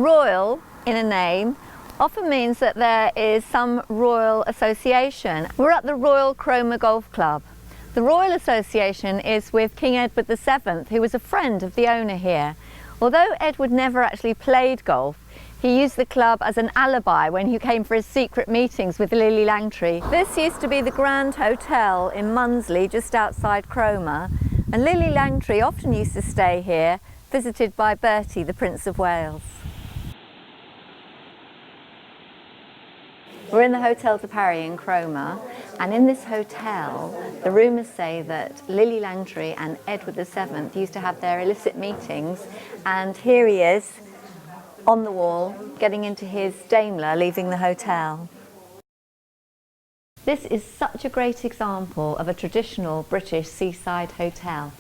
Royal in a name often means that there is some royal association. We're at the Royal Cromer Golf Club. The Royal Association is with King Edward VII, who was a friend of the owner here. Although Edward never actually played golf, he used the club as an alibi when he came for his secret meetings with Lille Langtry. This used to be the Grand Hotel in Munsley, just outside Cromer, and Lille Langtry often used to stay here, visited by Bertie, the Prince of Wales. We're in the Hotel de Paris in Cromer, and in this hotel, the rumours say that Lille Langtry and Edward VII used to have their illicit meetings, and here he is, on the wall, getting into his Daimler, leaving the hotel. This is such a great example of a traditional British seaside hotel.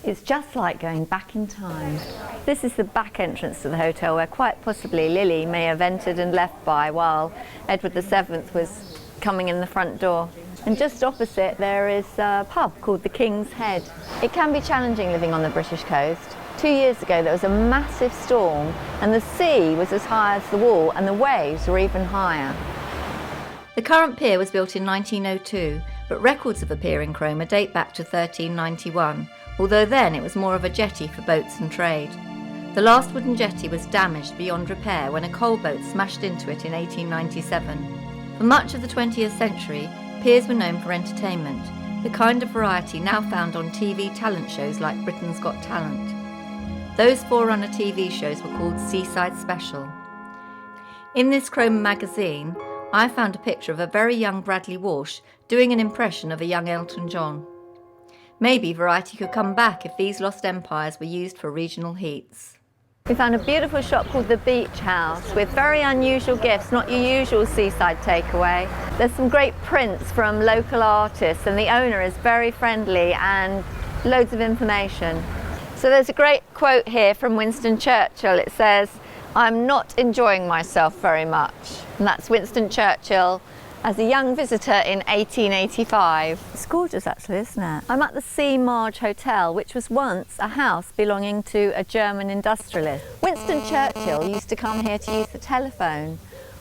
It's just like going back in time. This is the back entrance to the hotel, where quite possibly Lily may have entered and left by while Edward VII was coming in the front door. And just opposite there is a pub called the King's Head. It can be challenging living on the British coast. 2 years ago there was a massive storm and the sea was as high as the wall and the waves were even higher. The current pier was built in 1902, but records of the pier in Cromer date back to 1391. Although then it was more of a jetty for boats and trade. The last wooden jetty was damaged beyond repair when a coal boat smashed into it in 1897. For much of the 20th century, piers were known for entertainment, the kind of variety now found on TV talent shows like Britain's Got Talent. Those forerunner TV shows were called Seaside Special. In this Cromer magazine, I found a picture of a very young Bradley Walsh doing an impression of a young Elton John. Maybe variety could come back if these lost empires were used for regional heats. We found a beautiful shop called the Beach House with very unusual gifts, not your usual seaside takeaway. There's some great prints from local artists and the owner is very friendly and loads of information. So there's a great quote here from Winston Churchill. It says, "I'm not enjoying myself very much." And that's Winston Churchill as a young visitor in 1885. It's gorgeous actually, isn't it? I'm at the Sea Marge Hotel, which was once a house belonging to a German industrialist. Winston Churchill used to come here to use the telephone.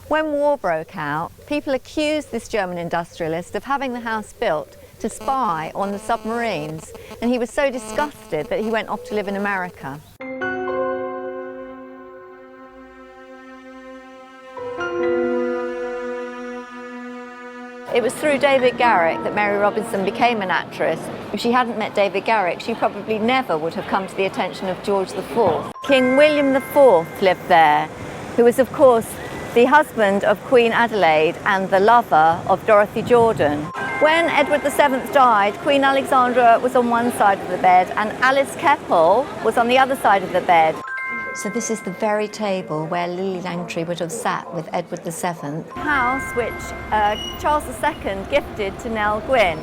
When war broke out, people accused this German industrialist of having the house built to spy on the submarines, and he was so disgusted that he went off to live in America. It was through David Garrick that Mary Robinson became an actress. If she hadn't met David Garrick, she probably never would have come to the attention of George IV. King William IV lived there, who was of course the husband of Queen Adelaide and the lover of Dorothy Jordan. When Edward VII died, Queen Alexandra was on one side of the bed and Alice Keppel was on the other side of the bed. So this is the very table where Lille Langtry would have sat with Edward VII. House which Charles II gifted to Nell Gwyn.